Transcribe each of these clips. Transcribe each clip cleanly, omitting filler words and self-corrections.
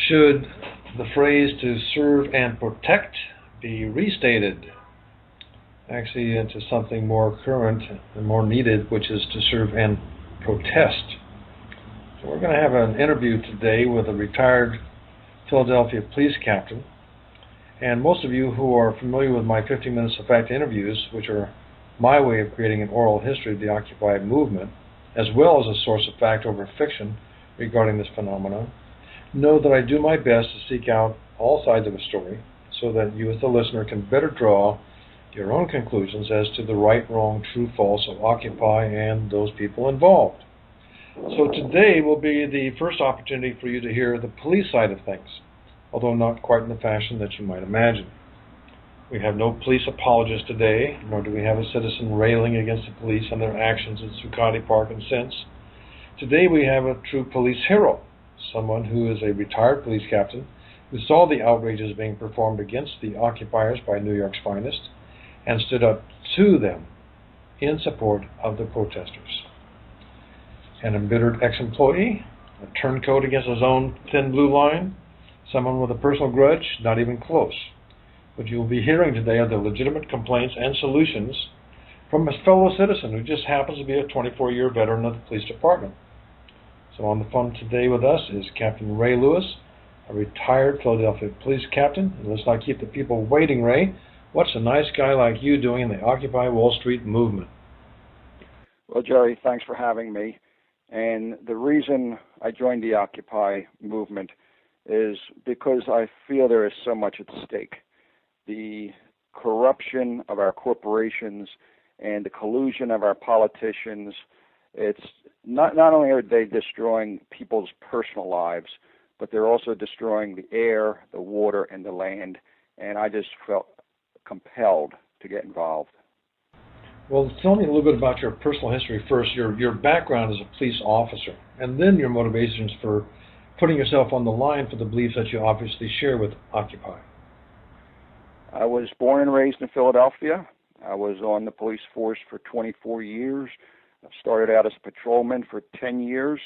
Should the phrase "to serve and protect" be restated, actually into something more current and more needed, which is "to serve and protest"? So we're going to have an interview today with a retired Philadelphia police captain. And most of you who are familiar with my 15 Minutes of Fact interviews, which are my way of creating an oral history of the Occupy movement, as well as a source of fact over fiction regarding this phenomenon, know that I do my best to seek out all sides of a story so that you as the listener can better draw your own conclusions as to the right, wrong, true, false of Occupy and those people involved. So today will be the first opportunity for you to hear the police side of things, although not quite in the fashion that you might imagine. We have no police apologists today, nor do we have a citizen railing against the police and their actions at Zuccotti Park and since. Today we have a true police hero, someone who is a retired police captain who saw the outrages being performed against the occupiers by New York's finest and stood up to them in support of the protesters. An embittered ex-employee, a turncoat against his own thin blue line, someone with a personal grudge, not even close. What you will be hearing today are the legitimate complaints and solutions from a fellow citizen who just happens to be a 24-year veteran of the police department. So on the phone today with us is Captain Ray Lewis, a retired Philadelphia police captain. And let's not keep the people waiting, Ray. What's a nice guy like you doing in the Occupy Wall Street movement? Well, Jerry, thanks for having me. And the reason I joined the Occupy movement is because I feel there is so much at stake. The corruption of our corporations and the collusion of our politicians, it's not only are they destroying people's personal lives, but they're also destroying the air, the water, and the land. And I just felt compelled to get involved. Well, tell me a little bit about your personal history first, your background as a police officer, and then your motivations for putting yourself on the line for the beliefs that you obviously share with Occupy. I was born and raised in Philadelphia. I was on the police force for 24 years. I started out as a patrolman for 10 years,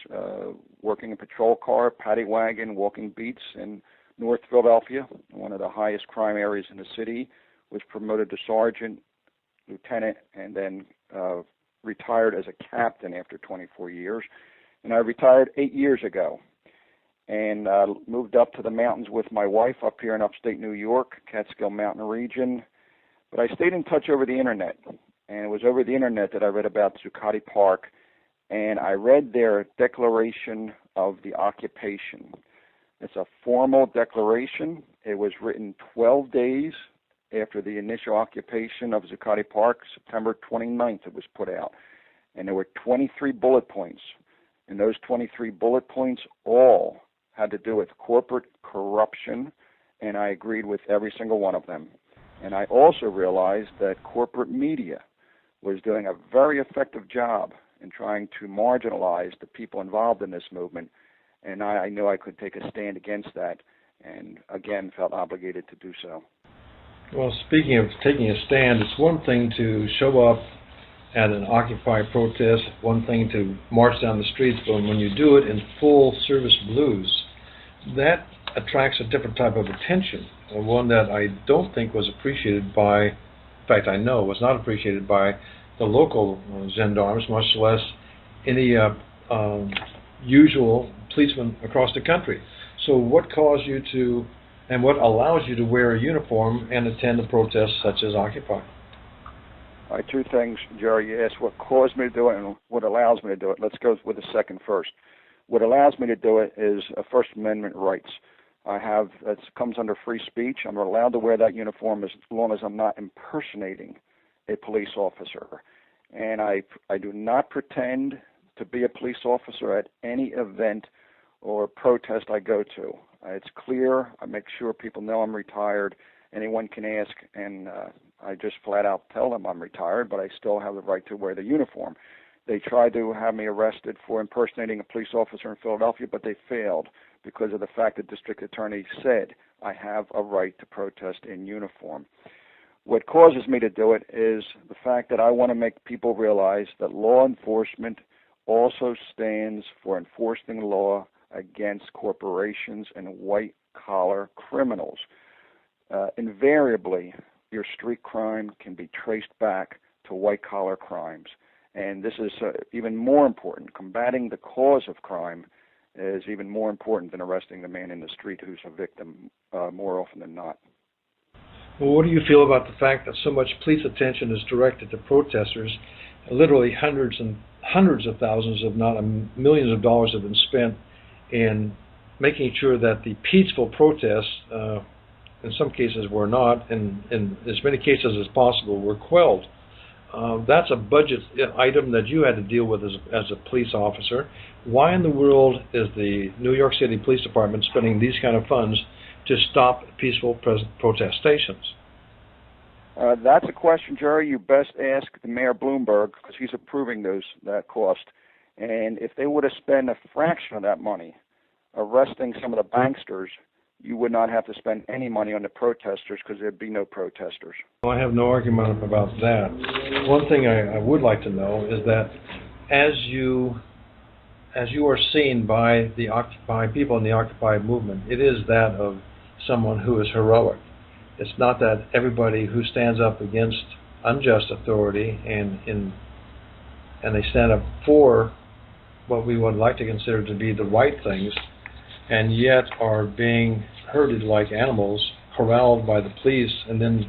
working a patrol car, paddy wagon, walking beats in North Philadelphia, one of the highest crime areas in the city. Was promoted to sergeant, lieutenant, and then retired as a captain after 24 years. And I retired 8 years ago and moved up to the mountains with my wife up here in upstate New York, Catskill Mountain region. But I stayed in touch over the Internet, and it was over the Internet that I read about Zuccotti Park, and I read their declaration of the occupation. It's a formal declaration. It was written 12 days after the initial occupation of Zuccotti Park. September 29th it was put out. And there were 23 bullet points. And those 23 bullet points all had to do with corporate corruption, and I agreed with every single one of them. And I also realized that corporate media was doing a very effective job in trying to marginalize the people involved in this movement, and I knew I could take a stand against that, and again felt obligated to do so. Well, speaking of taking a stand, it's one thing to show up at an Occupy protest, one thing to march down the streets, but when you do it in full service blues, that attracts a different type of attention, one that I don't think was appreciated by, in fact I know was not appreciated by the local gendarmes, much less any usual policemen across the country. So what caused you to, and what allows you to wear a uniform and attend a protest such as Occupy? All right, two things, Jerry. You asked what caused me to do it and what allows me to do it. Let's go with the second first. What allows me to do it is First Amendment rights. It comes under free speech. I'm allowed to wear that uniform as long as I'm not impersonating a police officer. And I do not pretend to be a police officer at any event or protest I go to. It's clear. I make sure people know I'm retired. Anyone can ask, and I just flat out tell them I'm retired, but I still have the right to wear the uniform. They tried to have me arrested for impersonating a police officer in Philadelphia, but they failed because of the fact that district attorney said I have a right to protest in uniform. What causes me to do it is the fact that I want to make people realize that law enforcement also stands for enforcing the law against corporations and white-collar criminals. Invariably, your street crime can be traced back to white-collar crimes. And this is even more important. Combating the cause of crime is even more important than arresting the man in the street who's a victim more often than not. Well, what do you feel about the fact that so much police attention is directed to protesters? Literally hundreds of thousands, if not millions of dollars have been spent in making sure that the peaceful protests, in some cases were not, and in as many cases as possible, were quelled. That's a budget item that you had to deal with as a police officer. Why in the world is the New York City Police Department spending these kind of funds to stop peaceful protestations? That's a question, Jerry, you best ask the Mayor Bloomberg, because he's approving that cost. And if they would have spent a fraction of that money arresting some of the banksters, you would not have to spend any money on the protesters, because there'd be no protesters. I have no argument about that. One thing I would like to know is that as you are seen by people in the Occupy movement, it is that of someone who is heroic. It's not that everybody who stands up against unjust authority and they stand up for what we would like to consider to be the right things, and yet are being herded like animals, corralled by the police, and then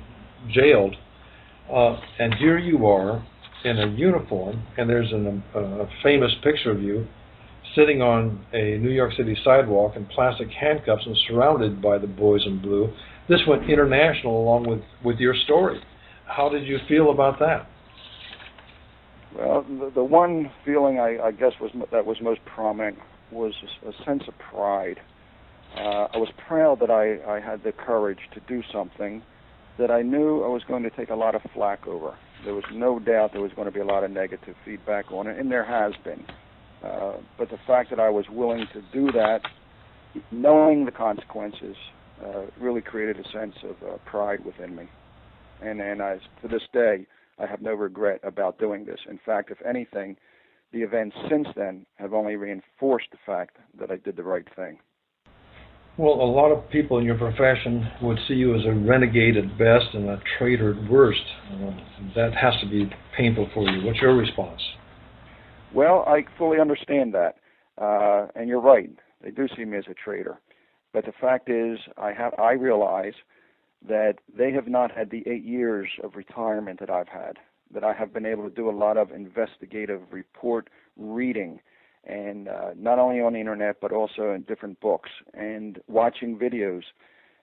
jailed. And here you are in a uniform, and there's a famous picture of you sitting on a New York City sidewalk in plastic handcuffs and surrounded by the boys in blue. This went international along with your story. How did you feel about that? Well, the one feeling I guess that was most prominent was a sense of pride. I was proud that I had the courage to do something that I knew I was going to take a lot of flack over. There was no doubt there was going to be a lot of negative feedback on it, and there has been. But the fact that I was willing to do that, knowing the consequences, really created a sense of pride within me. And to this day, I have no regret about doing this. In fact, if anything, the events since then have only reinforced the fact that I did the right thing. Well, a lot of people in your profession would see you as a renegade at best and a traitor at worst. That has to be painful for you. What's your response? Well, I fully understand that, and you're right. They do see me as a traitor. But the fact is, I realize that they have not had the 8 years of retirement that I've had, that I have been able to do a lot of investigative report reading, and not only on the internet, but also in different books, and watching videos.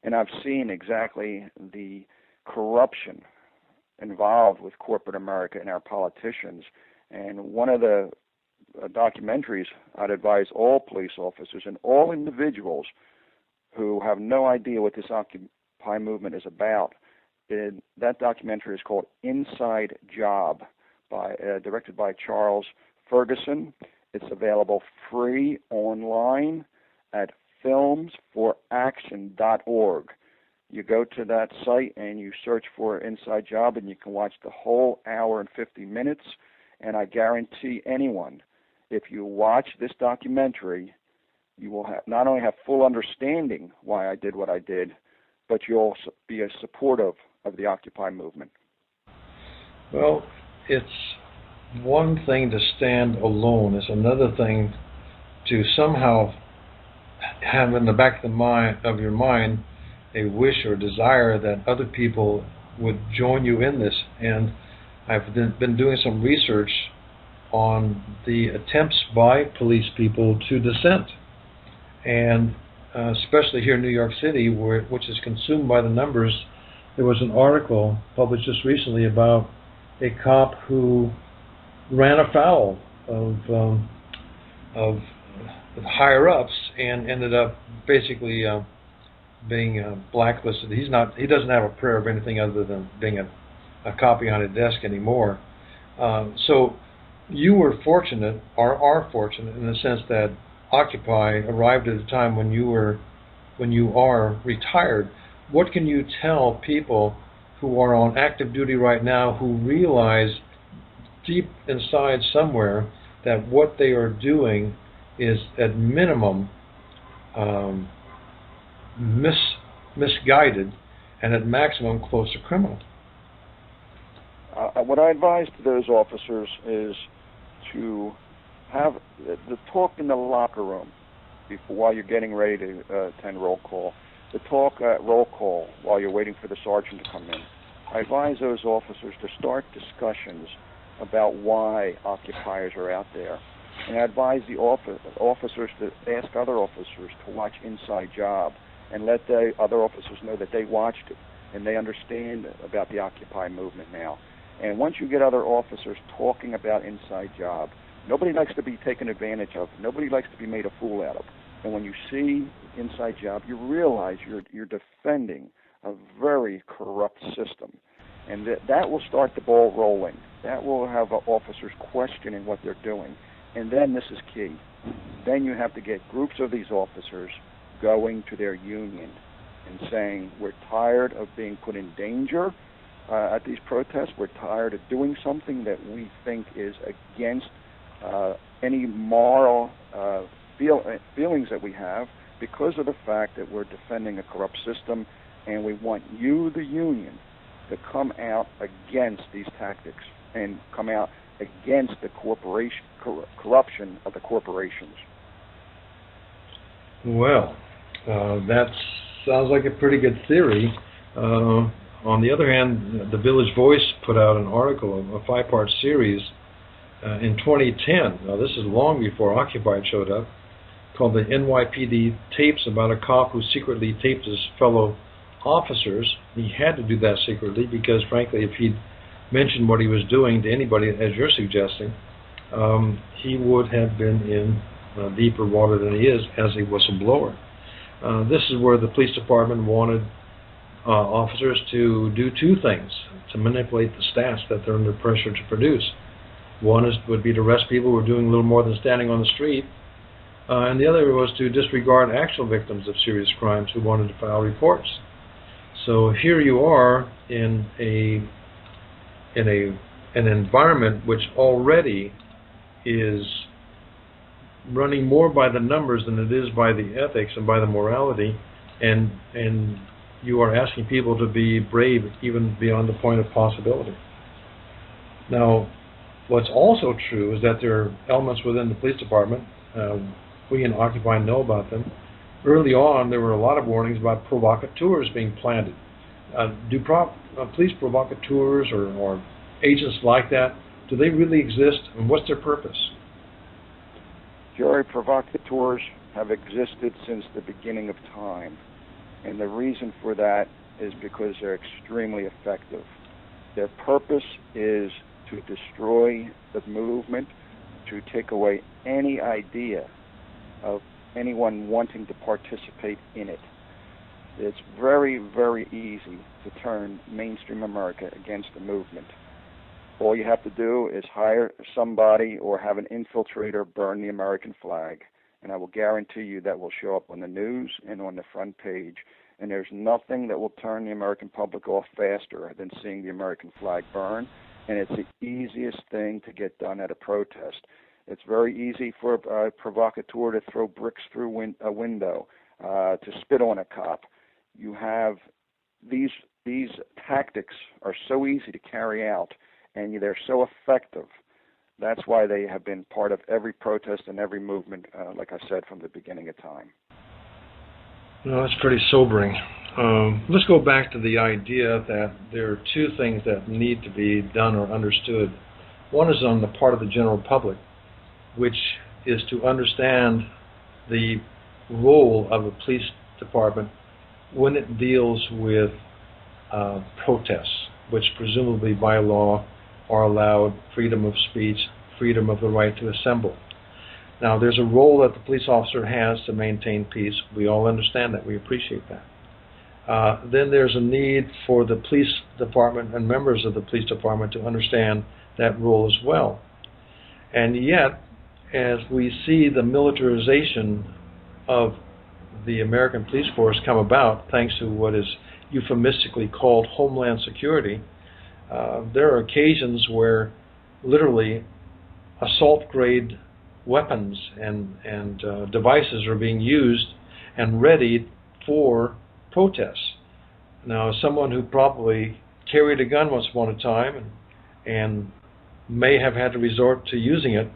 And I've seen exactly the corruption involved with corporate America and our politicians. And one of the documentaries I'd advise all police officers and all individuals who have no idea what this Occupy movement is about, that documentary is called Inside Job, directed by Charles Ferguson. It's available free online at filmsforaction.org. You go to that site and you search for Inside Job, and you can watch the whole hour and 50 minutes. And I guarantee anyone, if you watch this documentary, you will not only have full understanding why I did what I did, but you'll be supportive of the Occupy movement. Well, it's one thing to stand alone. It's another thing to somehow have in the back of your mind a wish or desire that other people would join you in this. And I've been doing some research on the attempts by police people to dissent, and especially here in New York City, which is consumed by the numbers. There was an article published just recently about a cop who ran afoul of higher-ups and ended up basically being blacklisted. He doesn't have a prayer of anything other than being a copy on a desk anymore. So you were fortunate, or are fortunate, in the sense that Occupy arrived at a time when you are retired. What can you tell people who are on active duty right now who realize deep inside somewhere that what they are doing is at minimum um, misguided, and at maximum close to criminal. What I advise to those officers is to have the talk in the locker room while you're getting ready to attend roll call, the talk at roll call while you're waiting for the sergeant to come in. I advise those officers to start discussions about why occupiers are out there. And I advise the officers to ask other officers to watch Inside Job and let the other officers know that they watched it and they understand about the Occupy movement now. And once you get other officers talking about Inside Job, nobody likes to be taken advantage of. Nobody likes to be made a fool out of. And when you see Inside Job, you realize you're defending a very corrupt system. And that will start the ball rolling. That will have officers questioning what they're doing. And then this is key. Then you have to get groups of these officers going to their union and saying, we're tired of being put in danger at these protests. We're tired of doing something that we think is against any moral feelings that we have because of the fact that we're defending a corrupt system, and we want you, the union, to come out against these tactics and come out against the corruption of the corporations. Well, that sounds like a pretty good theory. On the other hand, the Village Voice put out an article, a 5-part series, in 2010. Now, this is long before Occupy showed up, called the NYPD Tapes, about a cop who secretly taped his fellow officers. He had to do that secretly because, frankly, if he'd mentioned what he was doing to anybody, as you're suggesting, he would have been in deeper water than he is as a whistleblower. This is where the police department wanted officers to do two things to manipulate the stats that they're under pressure to produce. One would be to arrest people who are doing a little more than standing on the street, and the other was to disregard actual victims of serious crimes who wanted to file reports. So here you are in an environment which already is running more by the numbers than it is by the ethics and by the morality, and you are asking people to be brave even beyond the point of possibility. Now, what's also true is that there are elements within the police department, we in Occupy know about them. Early on, there were a lot of warnings about provocateurs being planted. Do police provocateurs or agents like that, do they really exist, and what's their purpose? Jury provocateurs have existed since the beginning of time, and the reason for that is because they're extremely effective. Their purpose is to destroy the movement, to take away any idea of anyone wanting to participate in it. It's very, very easy to turn mainstream America against the movement. All you have to do is hire somebody or have an infiltrator burn the American flag, and I will guarantee you that will show up on the news and on the front page. And there's nothing that will turn the American public off faster than seeing the American flag burn, and it's the easiest thing to get done at a protest. It's very easy for a provocateur to throw bricks through a window, to spit on a cop. You have these tactics are so easy to carry out, and they're so effective. That's why they have been part of every protest and every movement, like I said, from the beginning of time. No, that's pretty sobering. Let's go back to the idea that there are two things that need to be done or understood. One is on the part of the general public, which is to understand the role of a police department when it deals with protests, which presumably by law are allowed freedom of speech, freedom of the right to assemble. Now, there's a role that the police officer has to maintain peace. We all understand that. We appreciate that. Then there's a need for the police department and members of the police department to understand that role as well. And yet, as we see the militarization of the American police force come about, thanks to what is euphemistically called Homeland Security, there are occasions where literally assault-grade weapons and devices are being used, and ready for protests. Now, as someone who probably carried a gun once upon a time and may have had to resort to using it,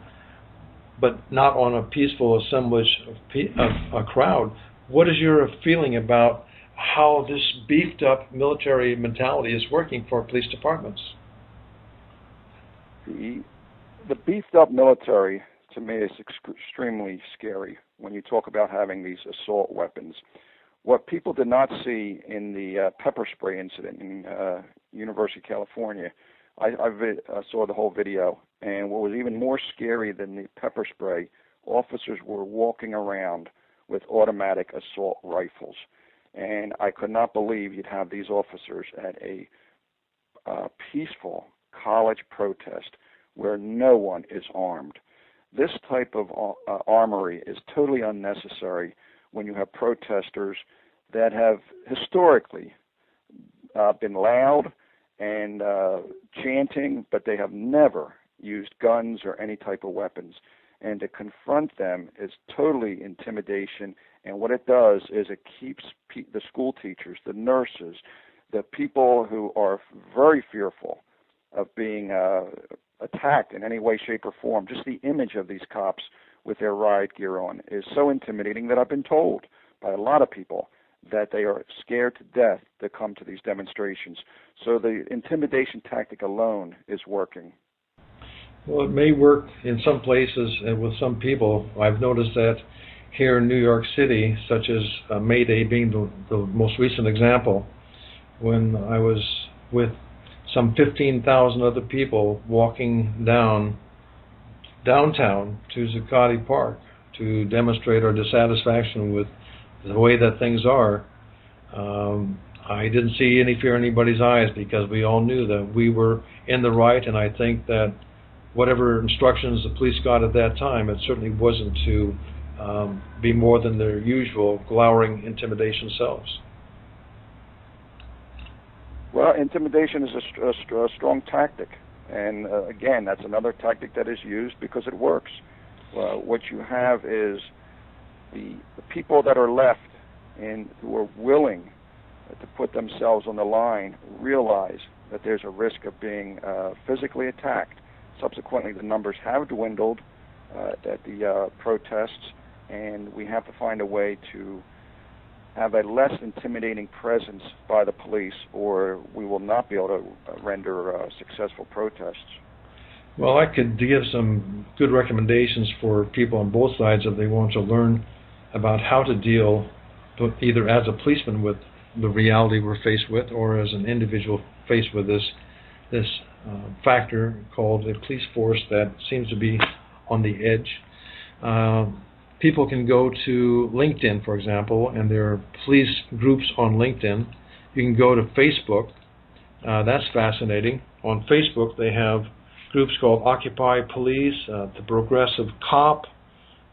but not on a peaceful assemblage of a crowd, what is your feeling about how this beefed up military mentality is working for police departments? The beefed up military, to me, is extremely scary when you talk about having these assault weapons. What people did not see in the pepper spray incident in University of California, I saw the whole video, and what was even more scary than the pepper spray, officers were walking around with automatic assault rifles. And I could not believe you'd have these officers at a peaceful college protest where no one is armed. This type of armory is totally unnecessary when you have protesters that have historically been loud and chanting, but they have never used guns or any type of weapons. And to confront them is totally intimidation, and what it does is it keeps the school teachers, the nurses, the people who are very fearful of being attacked in any way, shape, or form. Just the image of these cops with their riot gear on is so intimidating that I've been told by a lot of people that they are scared to death to come to these demonstrations. So the intimidation tactic alone is working. Well, it may work in some places and with some people. I've noticed that here in New York City, such as May Day being the most recent example, when I was with some 15,000 other people walking downtown to Zuccotti Park to demonstrate our dissatisfaction with the way that things are. I didn't see any fear in anybody's eyes because we all knew that we were in the right, and I think that whatever instructions the police got at that time, it certainly wasn't to be more than their usual glowering intimidation selves. Well, intimidation is a strong tactic, and again, that's another tactic that is used because it works. What you have is the people that are left and who are willing to put themselves on the line realize that there's a risk of being physically attacked. Subsequently, the numbers have dwindled at the protests, and we have to find a way to have a less intimidating presence by the police, or we will not be able to render successful protests. Well, I could give some good recommendations for people on both sides if they want to learn about how to deal either as a policeman with the reality we're faced with, or as an individual faced with this factor called a police force that seems to be on the edge. People can go to LinkedIn, for example, and there are police groups on LinkedIn. You can go to Facebook. That's fascinating. On Facebook, they have groups called Occupy Police, the Progressive Cop,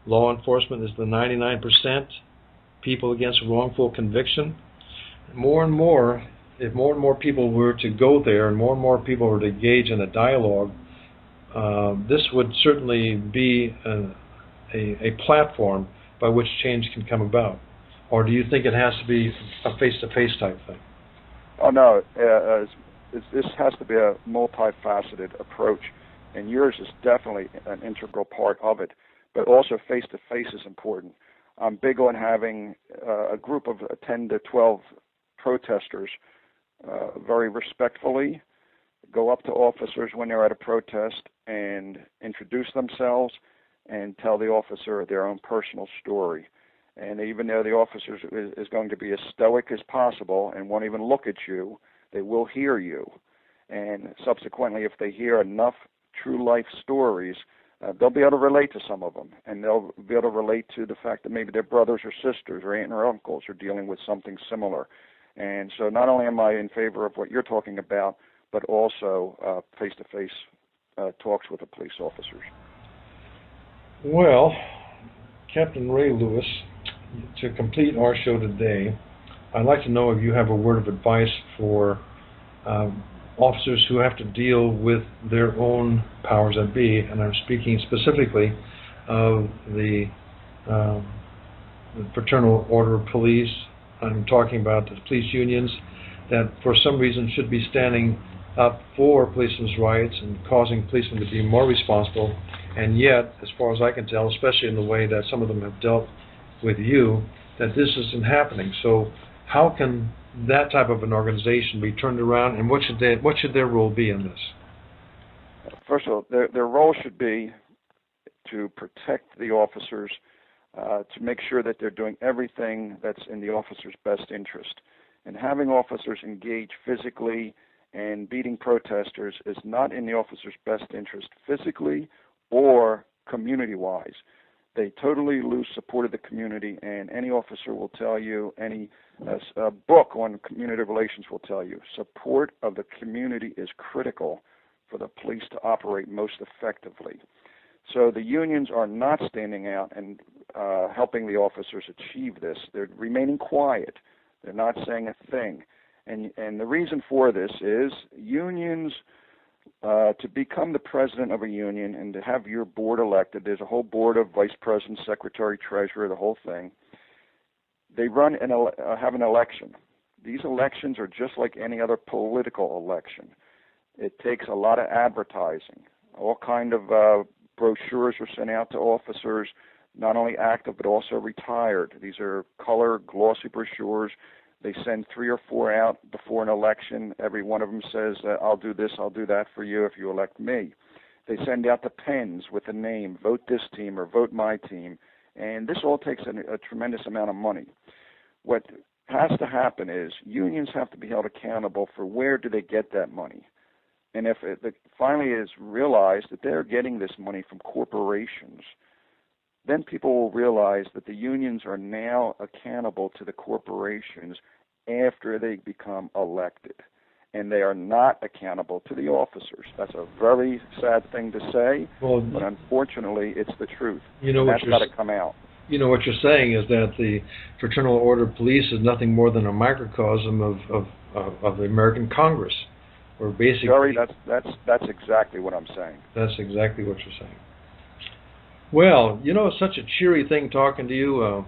Law Enforcement is the 99%, People Against Wrongful Conviction. More and more, if more and more people were to go there and more people were to engage in a dialogue, this would certainly be a platform by which change can come about. Or do you think it has to be a face-to-face type thing? Oh, no. This has to be a multifaceted approach, and yours is definitely an integral part of it, but also face-to-face is important. I'm big on having a group of 10 to 12 protesters very respectfully go up to officers when they're at a protest and introduce themselves and tell the officer their own personal story. And even though the officer is going to be as stoic as possible and won't even look at you, they will hear you. And subsequently, if they hear enough true life stories, they'll be able to relate to some of them, and they'll be able to relate to the fact that maybe their brothers or sisters or aunt or uncles are dealing with something similar. And so not only am I in favor of what you're talking about, but also face-to-face talks with the police officers. Well, Captain Ray Lewis, to complete our show today, I'd like to know if you have a word of advice for officers who have to deal with their own powers that be, and I'm speaking specifically of the the fraternal order of police. I'm talking about the police unions that for some reason should be standing up for policemen's rights and causing policemen to be more responsible, and yet, as far as I can tell, especially in the way that some of them have dealt with you, that this isn't happening. So how can that type of an organization be turned around, and what should their role be in this? First of all, their role should be to protect the officers, to make sure that they're doing everything that's in the officer's best interest. And having officers engage physically and beating protesters is not in the officer's best interest physically or community-wise. They totally lose support of the community, and any officer will tell you, any book on community relations will tell you, support of the community is critical for the police to operate most effectively. So the unions are not standing out and helping the officers achieve this. They're remaining quiet. They're not saying a thing. And the reason for this is unions, to become the president of a union and to have your board elected, there's a whole board of vice president, secretary, treasurer, the whole thing. They have an election. These elections are just like any other political election. It takes a lot of advertising. All kind of brochures are sent out to officers, not only active but also retired. These are color, glossy brochures. They send 3 or 4 out before an election. Every one of them says, I'll do this, I'll do that for you if you elect me. They send out the pens with the name, vote this team or vote my team. And this all takes a tremendous amount of money. What has to happen is unions have to be held accountable for where do they get that money. And if it finally is realized that they're getting this money from corporations, then people will realize that the unions are now accountable to the corporations after they become elected, and they are not accountable to the officers. That's a very sad thing to say, but unfortunately, it's the truth. That's got to come out. You know, what you're saying is that the Fraternal Order of Police is nothing more than a microcosm of the American Congress. Or basically, Jerry, that's exactly what I'm saying. That's exactly what you're saying. Well, you know, it's such a cheery thing talking to you,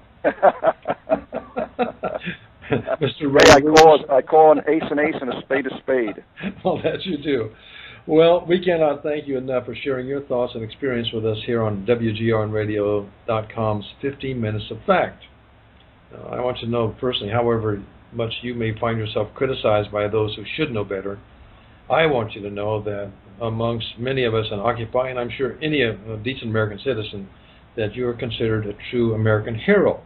Mr. Ray. Hey, I call an ace and a spade. Well, that you do. Well, we cannot thank you enough for sharing your thoughts and experience with us here on WGRNradio.com's 15 Minutes of Fact. I want you to know personally, however much you may find yourself criticized by those who should know better, I want you to know that amongst many of us in Occupy, and I'm sure any decent American citizen, that you are considered a true American hero,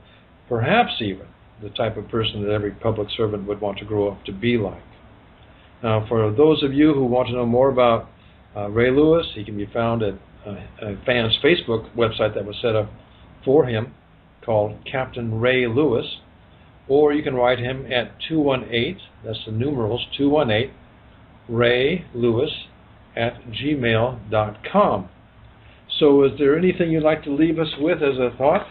perhaps even the type of person that every public servant would want to grow up to be like. Now, for those of you who want to know more about Ray Lewis, he can be found at a fan's Facebook website that was set up for him called Captain Ray Lewis, or you can write him at 218, that's the numerals, 218, Ray Lewis @gmail.com. So is there anything you'd like to leave us with as a thought?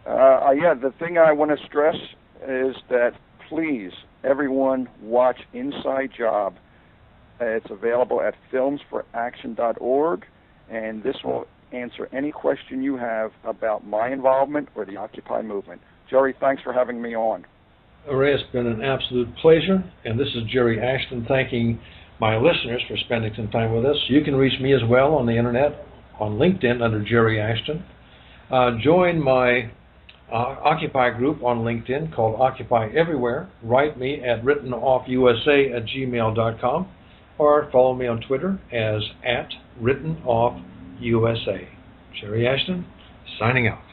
Yeah, the thing I want to stress is that please, everyone, watch Inside Job. It's available at filmsforaction.org, and this will answer any question you have about my involvement or the Occupy movement. Jerry, thanks for having me on. Ray, it's been an absolute pleasure, and this is Jerry Ashton thanking my listeners for spending some time with us. You can reach me as well on the internet, on LinkedIn under Jerry Ashton. Join my Occupy group on LinkedIn called Occupy Everywhere. Write me at writtenoffUSA@gmail.com or follow me on Twitter as @writtenoffUSA. Jerry Ashton, signing out.